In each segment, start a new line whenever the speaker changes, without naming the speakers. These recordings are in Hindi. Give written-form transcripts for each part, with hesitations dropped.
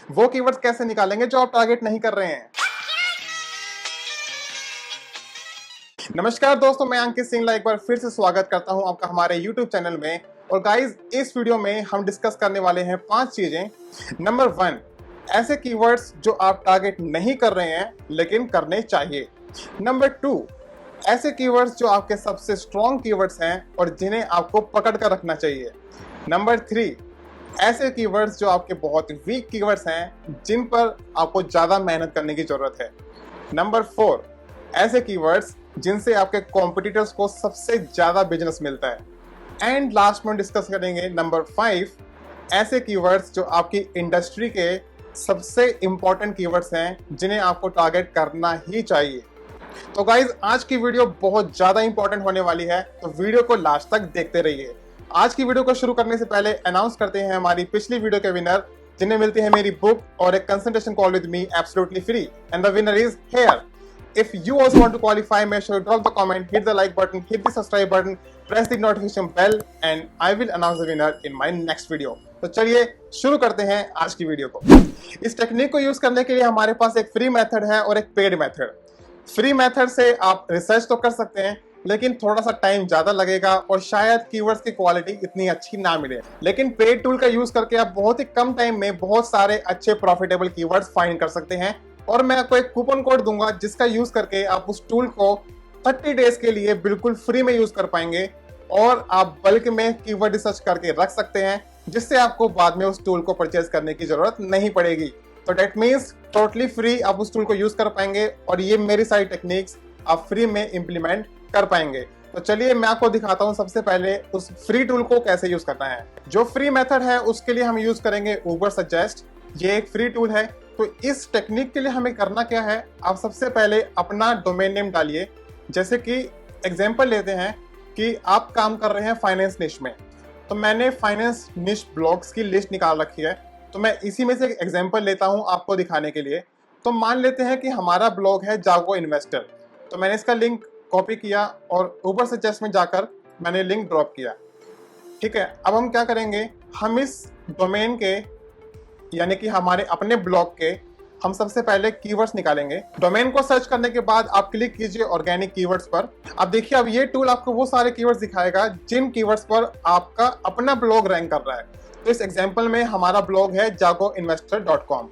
वो कीवर्ड्स कैसे निकालेंगे जो आप टारगेट नहीं कर रहे हैं। नमस्कार दोस्तों, मैं अंकित सिंह एक बार फिर से स्वागत करता हूं आपका हमारे YouTube चैनल में। और गाइस, इस वीडियो में हम डिस्कस करने वाले हैं 5 चीजें। नंबर 1, ऐसे कीवर्ड्स जो आप टारगेट नहीं कर रहे हैं लेकिन करने चाहिए। नंबर 2, ऐसे कीवर्ड्स जो आपके सबसे स्ट्रॉन्ग कीवर्ड्स हैं और जिन्हें आपको पकड़ कर रखना चाहिए। नंबर 3, ऐसे कीवर्ड्स जो आपके बहुत वीक कीवर्ड्स हैं जिन पर आपको ज्यादा मेहनत करने की जरूरत है। नंबर 4, ऐसे कीवर्ड्स जिनसे आपके कॉम्पिटिटर्स को सबसे ज्यादा बिजनेस मिलता है। एंड लास्ट में डिस्कस करेंगे नंबर 5, ऐसे कीवर्ड्स जो आपकी इंडस्ट्री के सबसे इंपॉर्टेंट कीवर्ड्स हैं जिन्हें आपको टारगेट करना ही चाहिए। तो गाइज, आज की वीडियो बहुत ज्यादा इंपॉर्टेंट होने वाली है, तो वीडियो को लास्ट तक देखते रहिए। आज की वीडियो को शुरू करने से पहले अनाउंस करते हैं हमारी पिछली वीडियो के विनर, जिन्हें मिलती है मेरी बुक और एक consultation call with me absolutely free. And the winner is here. If you also want to qualify, make sure you drop the comment, hit the like button, hit the subscribe button, press the notification bell, and I will announce the winner in my next video. तो चलिए शुरू करते हैं आज की वीडियो को। इस टेक्निक को यूज करने के लिए हमारे पास एक फ्री मेथड है और एक पेड मेथड। फ्री मेथड से आप रिसर्च तो कर सकते हैं, लेकिन थोड़ा सा टाइम ज्यादा लगेगा और शायद कीवर्ड्स की क्वालिटी इतनी अच्छी ना मिले। लेकिन पेड टूल का यूज करके आप बहुत ही कम टाइम में बहुत सारे अच्छे प्रॉफिटेबल कीवर्ड्स फाइंड कर सकते हैं। और मैं आपको एक कूपन कोड दूंगा जिसका यूज करके आप उस टूल को 30 डेज के लिए बिल्कुल फ्री में यूज कर पाएंगे और आप बल्क में कीवर्ड रिसर्च करके रख सकते हैं, जिससे आपको बाद में उस टूल को परचेज करने की जरूरत नहीं पड़ेगी। तो डेट मीन्स टोटली फ्री आप उस टूल को यूज कर पाएंगे और ये मेरी सारी टेक्निक्स आप फ्री में इंप्लीमेंट कर पाएंगे। तो चलिए मैं आपको दिखाता हूं सबसे पहले उस फ्री टूल को कैसे यूज करना है। जो फ्री मेथड है उसके लिए हम यूज करेंगे उबरसजेस्ट। ये एक फ्री टूल है। तो इस टेक्निक के लिए हमें करना क्या है, आप सबसे पहले अपना डोमेन नेम डालिए। जैसे कि एग्जांपल लेते हैं कि आप काम कर रहे हैं फाइनेंस निश में, तो मैंने फाइनेंस निश ब्लॉग्स की लिस्ट निकाल रखी है। तो मैं इसी में से एक एग्जांपल लेता हूं आपको दिखाने के लिए। तो मान लेते हैं कि हमारा ब्लॉग है जागो इन्वेस्टर। तो मैंने इसका लिंक कॉपी किया और उबरसजेस्ट में जाकर मैंने लिंक ड्रॉप किया। ठीक है, अब हम क्या करेंगे, हम इस डोमेन के यानी कि हमारे अपने ब्लॉग के हम सबसे पहले कीवर्ड्स निकालेंगे। डोमेन को सर्च करने के बाद आप क्लिक कीजिए ऑर्गेनिक कीवर्ड्स पर। अब देखिए, अब ये टूल आपको वो सारे कीवर्ड्स दिखाएगा जिन कीवर्ड्स पर आपका अपना ब्लॉग रैंक कर रहा है। तो इस एग्जांपल में हमारा ब्लॉग है jagoinvestor.com।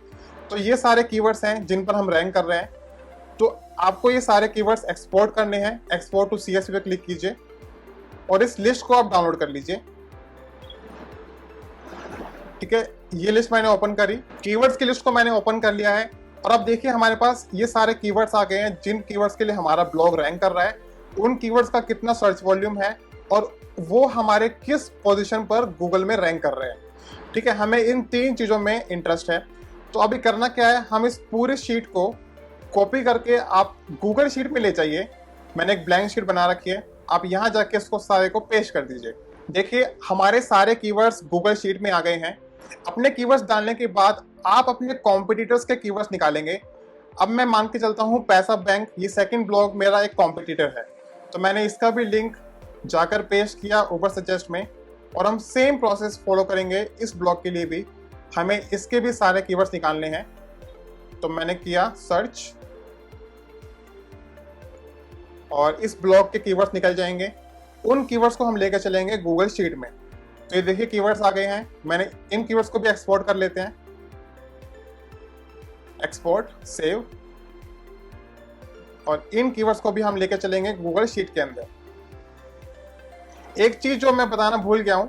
तो ये सारे कीवर्ड्स हैं जिन पर हम रैंक कर रहे हैं। तो आपको ये सारे कीवर्ड्स एक्सपोर्ट करने हैं। एक्सपोर्ट टू CSV पे क्लिक कीजिए और इस लिस्ट को आप डाउनलोड कर लीजिए। ठीक है, ये लिस्ट मैंने ओपन करी, कीवर्ड्स की लिस्ट को मैंने ओपन कर लिया है। और अब देखिए हमारे पास ये सारे कीवर्ड्स आ गए हैं जिन कीवर्ड्स के लिए हमारा ब्लॉग रैंक कर रहा है। उन कीवर्ड्स का कितना सर्च वॉल्यूम है और वो हमारे किस पोजीशन पर गूगल में रैंक कर रहे हैं। ठीक है, हमें इन 3 चीज़ों में इंटरेस्ट है। तो अभी करना क्या है, हम इस पूरी शीट को कॉपी करके आप गूगल शीट में ले जाइए। मैंने एक ब्लैंक शीट बना रखी है, आप यहाँ जाके इसको सारे को पेस्ट कर दीजिए। देखिए हमारे सारे कीवर्ड्स गूगल शीट में आ गए हैं। अपने कीवर्ड्स डालने के बाद आप अपने कॉम्पिटिटर्स के कीवर्ड्स निकालेंगे। अब मैं मान के चलता हूँ पैसा बैंक, ये सेकंड ब्लॉग मेरा एक कॉम्पिटिटर है, तो मैंने इसका भी लिंक जाकर पेस्ट किया उबरसजेस्ट में। और हम सेम प्रोसेस फॉलो करेंगे इस ब्लॉग के लिए भी। हमें इसके भी सारे कीवर्ड्स निकालने हैं। तो मैंने किया सर्च और इस ब्लॉग के कीवर्ड्स निकल जाएंगे। उन कीवर्ड्स को हम लेकर चलेंगे गूगल शीट में। तो ये देखिए कीवर्ड्स आ गए हैं। मैंने इन कीवर्ड्स को भी एक्सपोर्ट कर लेते हैं। एक्सपोर्ट, सेव, और इन कीवर्ड्स को भी हम लेकर चलेंगे गूगल शीट के अंदर। एक चीज जो मैं बताना भूल गया हूं,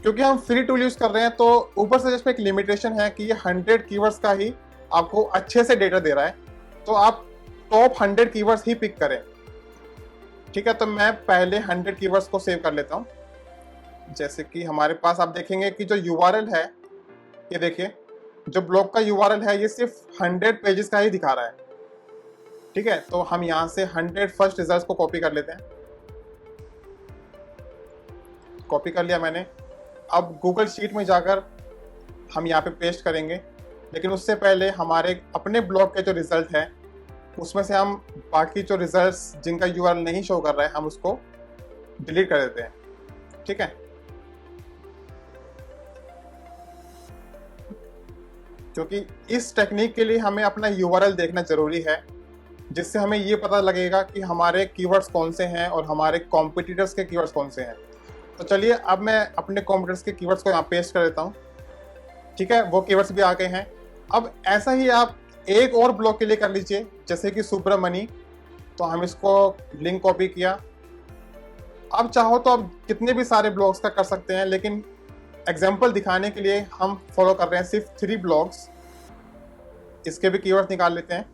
क्योंकि हम फ्री टूल यूज कर रहे हैं तो उबरसजेस्ट में एक लिमिटेशन है कि ये 100 कीवर्ड्स का ही आपको अच्छे से डेटा दे रहा है। तो आप टॉप 100 कीवर्ड्स ही पिक करें। ठीक है, तो मैं पहले 100 कीवर्ड्स को सेव कर लेता हूं। जैसे कि हमारे पास आप देखेंगे कि जो URL है, ये देखिए जो ब्लॉग का URL है ये सिर्फ 100 पेजेस का ही दिखा रहा है। ठीक है, तो हम यहाँ से 100 फर्स्ट रिजल्ट्स को कॉपी कर लेते हैं। कॉपी कर लिया मैंने। अब गूगल शीट में जाकर हम यहाँ पे पेस्ट करेंगे, लेकिन उससे पहले हमारे अपने ब्लॉग के जो रिजल्ट है उसमें से हम बाकी जो रिजल्ट्स जिनका URL नहीं शो कर रहा है हम उसको डिलीट कर देते हैं। ठीक है, क्योंकि इस टेक्निक के लिए हमें अपना यूआरएल देखना जरूरी है, जिससे हमें ये पता लगेगा कि हमारे कीवर्ड्स कौन से हैं और हमारे कॉम्पिटिटर्स के कीवर्ड्स कौन से हैं। तो चलिए अब मैं अपने कॉम्पिटिटर्स के कीवर्ड्स को यहाँ पेस्ट कर देता हूँ। ठीक है, वो कीवर्ड्स भी आ गए हैं। अब ऐसा ही आप एक और ब्लॉग के लिए कर लीजिए, जैसे कि सुब्रमणी। तो हम इसको लिंक कॉपी किया। अब चाहो तो आप कितने भी सारे ब्लॉग्स का कर सकते हैं, लेकिन एग्जाम्पल दिखाने के लिए हम फॉलो कर रहे हैं सिर्फ 3 ब्लॉग्स। इसके भी कीवर्ड्स निकाल लेते हैं।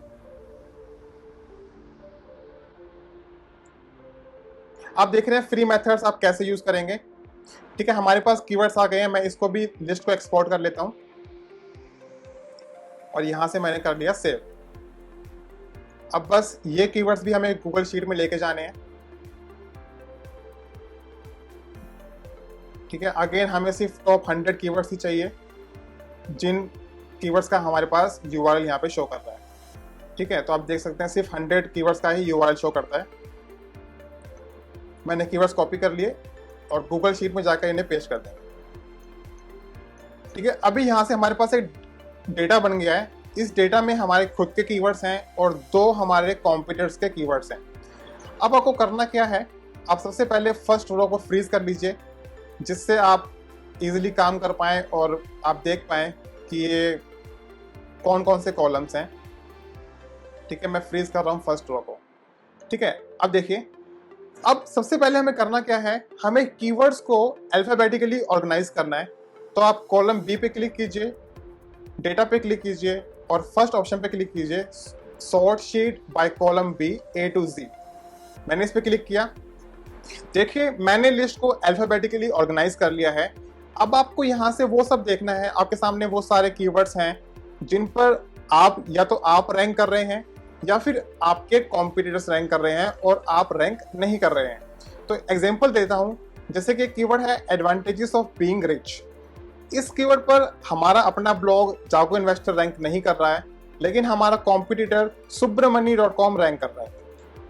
आप देख रहे हैं फ्री मेथड्स आप कैसे यूज करेंगे। ठीक है, हमारे पास कीवर्ड्स आ गए हैं। मैं इसको भी लिस्ट को एक्सपोर्ट कर लेता हूं और यहां से मैंने कर लिया सेव। अब बस ये कीवर्ड्स भी हमें गूगल शीट में लेके जाने हैं। ठीक है, अगेन हमें सिर्फ टॉप 100 कीवर्ड्स ही चाहिए, जिन कीवर्ड्स का हमारे पास यूआरएल यहाँ पे शो कर रहा है। ठीक है, तो आप देख सकते हैं सिर्फ 100 कीवर्ड्स का ही यूआरएल शो करता है। मैंने कीवर्ड्स कॉपी कर लिए और गूगल शीट में जाकर इन्हें पेस्ट कर देंगे। ठीक है, अभी यहाँ से हमारे पास एक डेटा बन गया है। इस डेटा में हमारे खुद के कीवर्ड्स हैं और 2 हमारे कॉम्पिटिटर्स के कीवर्ड्स हैं। अब आपको करना क्या है, आप सबसे पहले फर्स्ट रो को फ्रीज कर लीजिए, जिससे आप इजीली काम कर पाएँ और आप देख पाएँ कि ये कौन कौन से कॉलम्स हैं। ठीक है, मैं फ्रीज कर रहा हूँ फर्स्ट रो को। ठीक है, अब देखिए, अब सबसे पहले हमें करना क्या है, हमें कीवर्ड्स को अल्फाबेटिकली ऑर्गेनाइज करना है। तो आप कॉलम बी पे क्लिक कीजिए, डेटा पे क्लिक कीजिए और फर्स्ट ऑप्शन पे क्लिक कीजिए, sort sheet by column B A to Z। मैंने इस पे क्लिक किया। देखिए, मैंने लिस्ट को अल्फाबेटिकली ऑर्गेनाइज कर लिया है। अब आपको यहाँ से वो सब देखना है। आपके सामने वो सारे कीवर्ड्स हैं जिन पर आप या तो आप रैंक कर रहे हैं या फिर आपके कॉम्पिटिटर्स रैंक कर रहे हैं और आप रैंक नहीं कर रहे हैं। तो एग्जांपल देता हूं, जैसे कि कीवर्ड है एडवांटेजेस ऑफ बीइंग रिच। इस कीवर्ड पर हमारा अपना ब्लॉग जागो इन्वेस्टर रैंक नहीं कर रहा है, लेकिन हमारा कॉम्पिटिटर subramani.com रैंक कर रहा है।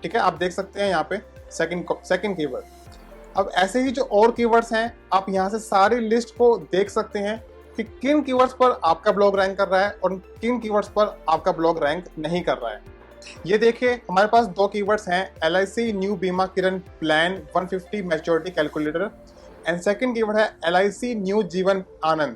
ठीक है, आप देख सकते हैं यहाँ पे सेकंड कीवर्ड। अब ऐसे ही जो और कीवर्ड्स हैं, आप यहाँ से सारी लिस्ट को देख सकते हैं कि किन कीवर्ड्स पर आपका ब्लॉग रैंक कर रहा है और किन कीवर्ड्स पर आपका ब्लॉग रैंक नहीं कर रहा है। ये देखिए, हमारे पास 2 कीवर्ड्स हैं, LIC new Bima Kiran plan 150 maturity calculator and second keyword है LIC न्यू जीवन आनंद।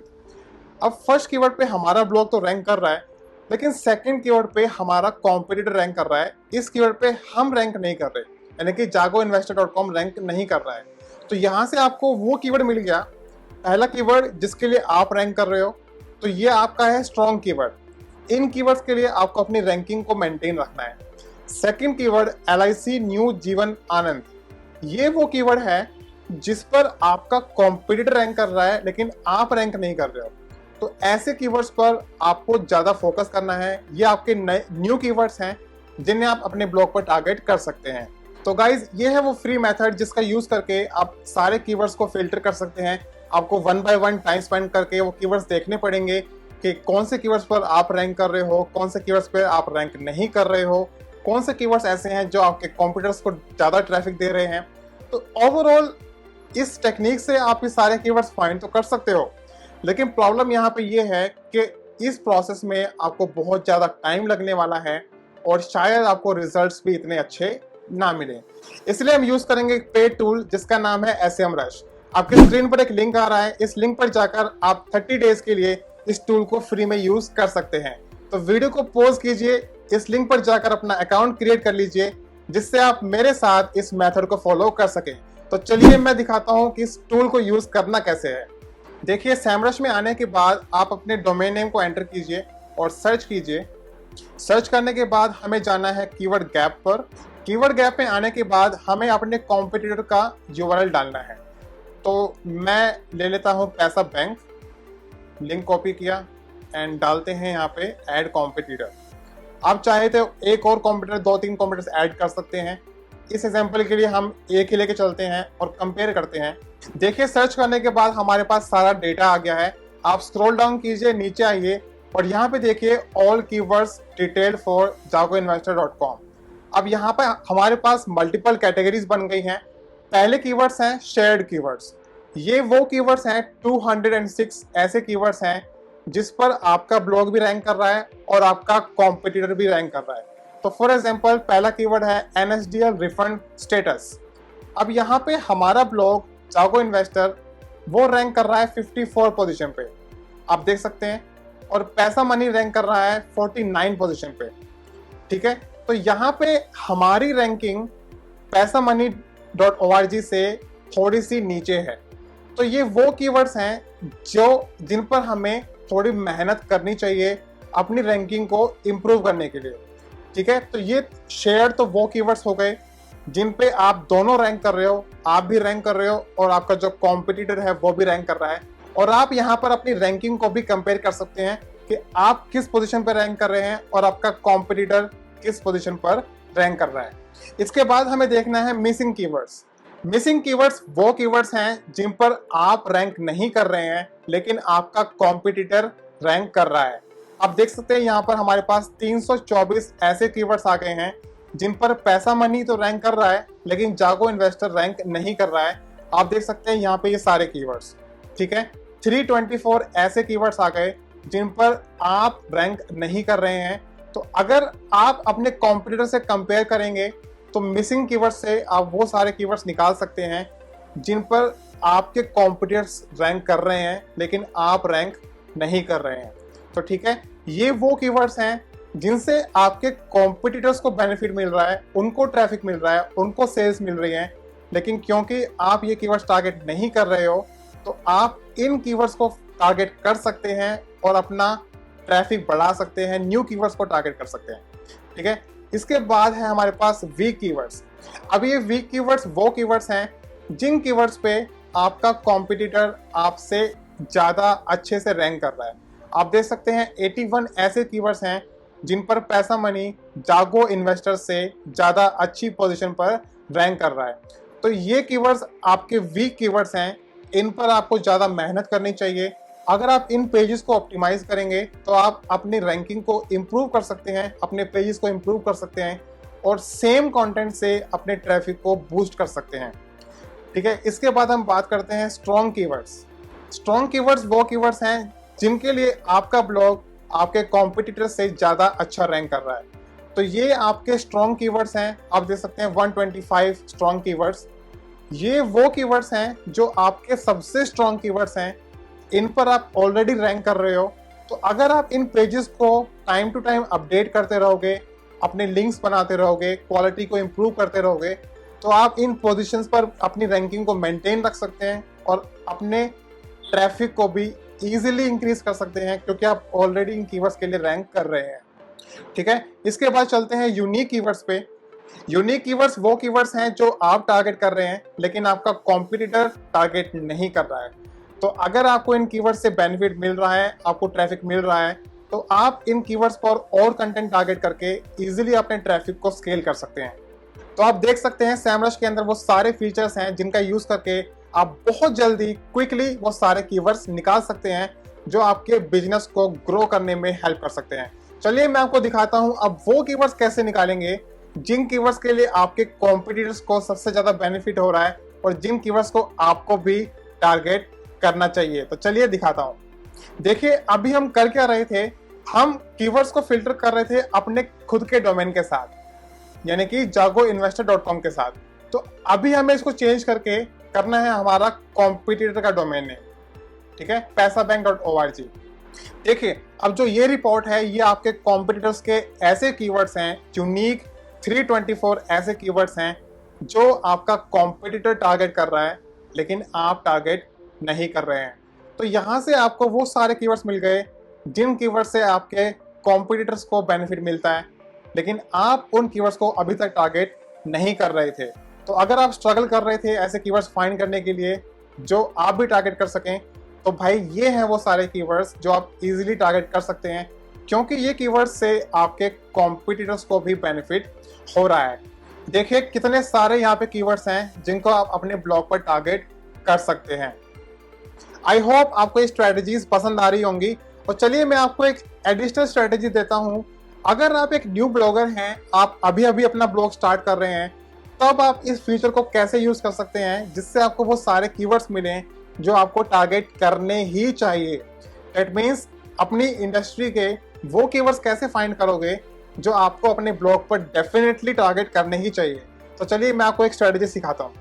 अब फर्स्ट कीवर्ड पे हमारा ब्लॉग तो रैंक कर रहा है, लेकिन सेकंड कीवर्ड पे हमारा कॉम्पिटिटर रैंक कर रहा है। इस कीवर्ड पे हम रैंक नहीं कर रहे, यानी कि jagoinvestor.com रैंक नहीं कर रहा है। तो यहाँ से आपको वो कीवर्ड मिल गया, पहला कीवर्ड जिसके लिए आप रैंक कर रहे हो। तो ये आपका है स्ट्रॉन्ग कीवर्ड। इन कीवर्ड्स के लिए आपको अपनी रैंकिंग को मेंटेन रखना है। Second keyword LIC new Jeevan आनंद, ये वो कीवर्ड है जिस पर आपका कॉम्पिटिटर रैंक कर रहा है, लेकिन आप रैंक नहीं कर रहे हो। तो ऐसे कीवर्ड्स पर आपको ज़्यादा फोकस करना है। ये आपके नए न्यू कीवर्ड्स हैं जिन्हें आप अपने ब्लॉग पर टारगेट कर सकते हैं। तो गाइज, ये है वो फ्री मेथड जिसका यूज़ करके आप सारे कीवर्ड्स को फिल्टर कर सकते हैं। आपको 1 by 1 टाइम स्पेंड करके वो कीवर्ड्स देखने पड़ेंगे कि कौन से कीवर्ड्स पर आप रैंक कर रहे हो, कौन से कीवर्ड्स पर आप रैंक नहीं कर रहे हो, कौन से कीवर्ड्स ऐसे हैं जो आपके कॉम्पिटिटर्स को ज़्यादा ट्रैफिक दे रहे हैं। तो ओवरऑल इस टेक्निक से आप ये सारे कीवर्ड्स फाइंड तो कर सकते हो, लेकिन प्रॉब्लम यहाँ पे ये है कि इस प्रोसेस में आपको बहुत ज़्यादा टाइम लगने वाला है और शायद आपको रिजल्ट्स भी इतने अच्छे ना मिले। इसलिए हम यूज़ करेंगे एक पेड टूल जिसका नाम है SEMrush। आपकी स्क्रीन पर एक लिंक आ रहा है, इस लिंक पर जाकर आप 30 डेज के लिए इस टूल को फ्री में यूज़ कर सकते हैं। तो वीडियो को पॉज कीजिए, इस लिंक पर जाकर अपना अकाउंट क्रिएट कर लीजिए, जिससे आप मेरे साथ इस मेथड को फॉलो कर सकें। तो चलिए मैं दिखाता हूँ कि इस टूल को यूज़ करना कैसे है। देखिए, SEMrush में आने के बाद आप अपने डोमेन नेम को एंटर कीजिए और सर्च कीजिए। सर्च करने के बाद हमें जाना है कीवर्ड गैप पर। कीवर्ड गैप में आने के बाद हमें अपने कॉम्पिटिटर का URL डालना है। तो मैं ले लेता हूँ पैसा बैंक, लिंक कॉपी किया एंड डालते हैं यहाँ पे ऐड कॉम्पिटिटर। आप चाहे तो एक और कॉम्पिटिटर 2-3 कॉम्पिटिटर्स ऐड कर सकते हैं। इस एग्जांपल के लिए हम एक ही लेके चलते हैं और कंपेयर करते हैं। देखिए, सर्च करने के बाद हमारे पास सारा डेटा आ गया है। आप स्क्रॉल डाउन कीजिए, नीचे आइए और यहाँ पे देखिए all keywords detailed for jagoinvestor.com। अब यहाँ पर हमारे पास मल्टीपल कैटेगरीज बन गई हैं। पहले कीवर्ड्स हैं शेयर्ड कीवर्ड्स। ये वो कीवर्ड्स हैं, 206 ऐसे कीवर्ड्स हैं जिस पर आपका ब्लॉग भी रैंक कर रहा है और आपका कॉम्पिटिटर भी रैंक कर रहा है। तो फॉर एग्जांपल पहला कीवर्ड है NSDL रिफंड स्टेटस। अब यहाँ पे हमारा ब्लॉग जागो इन्वेस्टर वो रैंक कर रहा है 54 पोजीशन पे, आप देख सकते हैं, और पैसा मनी रैंक कर रहा है 49 पोजीशन पे। ठीक है, तो यहाँ पे हमारी रैंकिंग पैसा मनी .org से थोड़ी सी नीचे है। तो ये वो कीवर्ड्स हैं जिन पर हमें थोड़ी मेहनत करनी चाहिए अपनी रैंकिंग को इम्प्रूव करने के लिए। ठीक है, तो ये शेयर तो वो कीवर्ड्स हो गए जिन पे आप दोनों रैंक कर रहे हो, आप भी रैंक कर रहे हो और आपका जो कॉम्पिटिटर है वो भी रैंक कर रहा है। और आप यहाँ पर अपनी रैंकिंग को भी कंपेयर कर सकते हैं कि आप किस पोजीशन पर रैंक कर रहे हैं और आपका कॉम्पिटिटर किस पोजीशन पर रैंक कर रहा है। इसके बाद हमें देखना है मिसिंग कीवर्ड्स। मिसिंग कीवर्ड्स वो कीवर्ड्स हैं जिन पर आप रैंक नहीं कर रहे हैं लेकिन आपका कॉम्पिटिटर रैंक कर रहा है। आप देख सकते हैं यहाँ पर हमारे पास 324 ऐसे कीवर्ड्स आ गए हैं जिन पर पैसा मनी तो रैंक कर रहा है लेकिन जागो इन्वेस्टर रैंक नहीं कर रहा है। आप देख सकते हैं यहाँ पे ये सारे कीवर्ड्स। ठीक है, 324 ऐसे कीवर्ड्स आ गए जिन पर आप रैंक नहीं कर रहे हैं। तो अगर आप अपने कॉम्पिटिटर से कंपेयर करेंगे तो मिसिंग कीवर्ड से आप वो सारे कीवर्ड्स निकाल सकते हैं जिन पर आपके कॉम्पिटिटर्स रैंक कर रहे हैं लेकिन आप रैंक नहीं कर रहे हैं। तो ठीक है, ये वो कीवर्ड्स हैं जिनसे आपके कॉम्पिटिटर्स को बेनिफिट मिल रहा है, उनको ट्रैफिक मिल रहा है, उनको सेल्स मिल रही हैं, लेकिन क्योंकि आप ये कीवर्ड्स टारगेट नहीं कर रहे हो तो आप इन कीवर्ड्स को टारगेट कर सकते हैं और अपना ट्रैफिक बढ़ा सकते हैं, न्यू कीवर्ड्स को टारगेट कर सकते हैं। ठीक है, इसके बाद है हमारे पास वीक कीवर्ड्स। अब ये वीक कीवर्ड्स वो कीवर्ड्स हैं जिन कीवर्ड्स पे आपका कॉम्पिटिटर आपसे ज़्यादा अच्छे से रैंक कर रहा है। आप देख सकते हैं 81 ऐसे कीवर्ड्स हैं जिन पर पैसा मनी जागो इन्वेस्टर से ज़्यादा अच्छी पोजीशन पर रैंक कर रहा है। तो ये कीवर्ड्स आपके वीक कीवर्ड्स हैं, इन पर आपको ज़्यादा मेहनत करनी चाहिए। अगर आप इन पेजेस को ऑप्टिमाइज करेंगे तो आप अपनी रैंकिंग को इम्प्रूव कर सकते हैं, अपने पेजेस को इम्प्रूव कर सकते हैं और सेम कंटेंट से अपने ट्रैफिक को बूस्ट कर सकते हैं। ठीक है, इसके बाद हम बात करते हैं स्ट्रॉन्ग कीवर्ड्स। स्ट्रॉन्ग कीवर्ड्स वो कीवर्ड्स हैं जिनके लिए आपका ब्लॉग आपके कॉम्पिटिटर से ज़्यादा अच्छा रैंक कर रहा है। तो ये आपके स्ट्रॉन्ग कीवर्ड्स हैं। आप देख सकते हैं 125 स्ट्रॉन्ग कीवर्ड्स। ये वो कीवर्ड्स हैं जो आपके सबसे स्ट्रॉन्ग कीवर्ड्स हैं, इन पर आप ऑलरेडी रैंक कर रहे हो। तो अगर आप इन पेजेस को टाइम टू टाइम अपडेट करते रहोगे, अपने लिंक्स बनाते रहोगे, क्वालिटी को इम्प्रूव करते रहोगे, तो आप इन पोजीशंस पर अपनी रैंकिंग को मेंटेन रख सकते हैं और अपने ट्रैफिक को भी इजीली इंक्रीज कर सकते हैं क्योंकि आप ऑलरेडी इन कीवर्ड्स के लिए रैंक कर रहे हैं। ठीक है, इसके बाद चलते हैं यूनिक कीवर्ड्स पे। यूनिक कीवर्ड्स वो कीवर्ड्स हैं जो आप टारगेट कर रहे हैं लेकिन आपका कॉम्पिटिटर टारगेट नहीं कर रहा है। तो अगर आपको इन कीवर्ड्स से बेनिफिट मिल रहा है, आपको ट्रैफिक मिल रहा है, तो आप इन कीवर्ड्स पर और कंटेंट टारगेट करके इजीली अपने ट्रैफिक को स्केल कर सकते हैं। तो आप देख सकते हैं सैमरश के अंदर वो सारे फीचर्स हैं जिनका यूज करके आप बहुत जल्दी क्विकली वो सारे कीवर्ड्स निकाल सकते हैं जो आपके बिजनेस को ग्रो करने में हेल्प कर सकते हैं। चलिए मैं आपको दिखाता हूं अब वो कीवर्ड्स कैसे निकालेंगे जिन कीवर्ड्स के लिए आपके कॉम्पिटिटर्स को सबसे ज्यादा बेनिफिट हो रहा है और जिन कीवर्ड्स को आपको भी टारगेट करना चाहिए। तो चलिए दिखाता हूं। देखिए अभी हम कर क्या रहे थे, हम कीवर्ड्स को फिल्टर कर रहे थे अपने खुद के डोमेन के साथ, यानी कि jagoinvestor.com के साथ। तो अभी हमें इसको चेंज करके करना है हमारा कॉम्पिटिटर का डोमेन नेम। ठीक है, paisabank.org। देखिए अब जो ये रिपोर्ट है ये आपके कॉम्पिटिटर्स के ऐसे कीवर्ड्स हैं, यूनिक 324 ऐसे कीवर्ड्स हैं जो आपका कॉम्पिटिटर टारगेट कर रहा है लेकिन आप टारगेट नहीं कर रहे हैं। तो यहाँ से आपको वो सारे कीवर्ड्स मिल गए जिन कीवर्ड्स से आपके कॉम्पिटिटर्स को बेनिफिट मिलता है लेकिन आप उन कीवर्ड्स को अभी तक टारगेट नहीं कर रहे थे। तो अगर आप स्ट्रगल कर रहे थे ऐसे कीवर्ड्स फाइंड करने के लिए जो आप भी टारगेट कर सकें, तो भाई ये हैं वो सारे कीवर्ड्स जो आप इजीली टारगेट कर सकते हैं क्योंकि ये कीवर्ड्स से आपके कॉम्पिटिटर्स को भी बेनिफिट हो रहा है। देखिए कितने सारे यहाँ पे कीवर्ड्स हैं जिनको आप अपने ब्लॉग पर टारगेट कर सकते हैं। आई होप आपको ये स्ट्रेटजीज पसंद आ रही होंगी। और चलिए मैं आपको एक एडिशनल स्ट्रेटजी देता हूँ। अगर आप एक न्यू ब्लॉगर हैं, आप अभी अभी अपना ब्लॉग स्टार्ट कर रहे हैं, तब आप इस फीचर को कैसे यूज कर सकते हैं जिससे आपको वो सारे कीवर्ड्स मिलें जो आपको टारगेट करने ही चाहिए। दैट मीन्स अपनी इंडस्ट्री के वो कीवर्ड्स कैसे फाइंड करोगे जो आपको अपने ब्लॉग पर डेफिनेटली टारगेट करने ही चाहिए। तो चलिए मैं आपको एक स्ट्रेटजी सिखाता हूँ।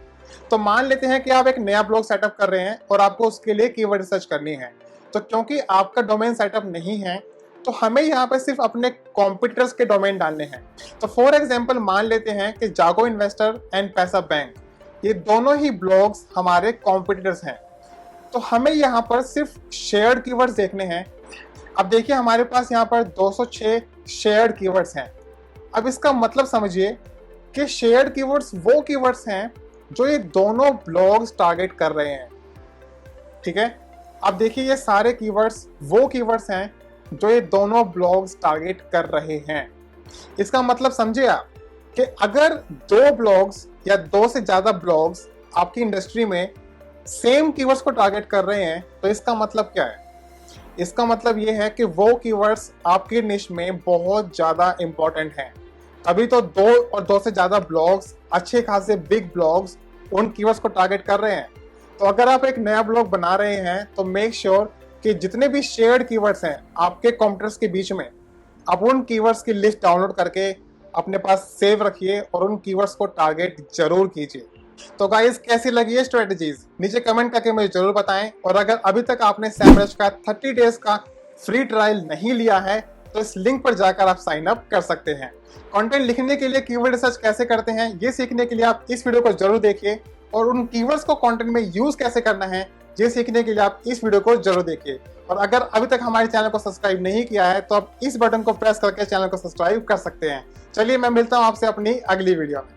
तो मान लेते हैं कि आप एक नया ब्लॉग सेटअप कर रहे हैं और आपको उसके लिए कीवर्ड रिसर्च करनी है। तो क्योंकि आपका डोमेन सेटअप नहीं है तो हमें यहाँ पर सिर्फ अपने कॉम्पिटिटर्स के डोमेन डालने हैं। तो फॉर एग्जांपल मान लेते हैं कि जागो इन्वेस्टर एंड पैसा बैंक, ये दोनों ही ब्लॉग्स हमारे कॉम्पिटिटर्स हैं। तो हमें यहाँ पर सिर्फ शेयर्ड कीवर्ड्स देखने हैं। अब देखिए हमारे पास यहाँ पर 206 शेयर्ड कीवर्ड्स हैं। अब इसका मतलब समझिए कि शेयर्ड कीवर्ड्स वो कीवर्ड्स हैं जो ये दोनों ब्लॉग्स टारगेट कर रहे हैं। ठीक है, अब देखिए ये सारे कीवर्ड्स वो कीवर्ड्स हैं जो ये दोनों ब्लॉग्स टारगेट कर रहे हैं। इसका मतलब समझिए आप कि अगर दो ब्लॉग्स या दो से ज्यादा ब्लॉग्स आपकी इंडस्ट्री में सेम कीवर्ड्स को टारगेट कर रहे हैं तो इसका मतलब क्या है? इसका मतलब ये है कि वो कीवर्ड्स आपकी निश में बहुत ज़्यादा इंपॉर्टेंट हैं। तभी तो दो और दो से ज़्यादा ब्लॉग्स, अच्छे खासे बिग ब्लॉग्स उन कीवर्ड्स को टारगेट कर रहे हैं। तो अगर आप एक नया ब्लॉग बना रहे हैं तो मेक श्योर कि जितने भी शेयर्ड कीवर्ड्स हैं आपके कॉम्पिटिटर्स के बीच में, आप उन कीवर्ड्स की लिस्ट डाउनलोड करके अपने पास सेव रखिए और उन कीवर्ड्स को टारगेट जरूर कीजिए। तो गाइस कैसी लगी ये स्ट्रेटजीज नीचे कमेंट करके मुझे जरूर बताएं। और अगर अभी तक आपने सैमरज का 30 डेज का फ्री ट्रायल नहीं लिया है तो इस लिंक पर जाकर आप साइन अप कर सकते हैं। कंटेंट लिखने के लिए कीवर्ड रिसर्च कैसे करते हैं ये सीखने के लिए आप इस वीडियो को जरूर देखिए, और उन कीवर्ड्स को कंटेंट में यूज कैसे करना है ये सीखने के लिए आप इस वीडियो को जरूर देखिए। और अगर अभी तक हमारे चैनल को सब्सक्राइब नहीं किया है तो आप इस बटन को प्रेस करके चैनल को सब्सक्राइब कर सकते हैं। चलिए मैं मिलता हूँ आपसे अपनी अगली वीडियो में।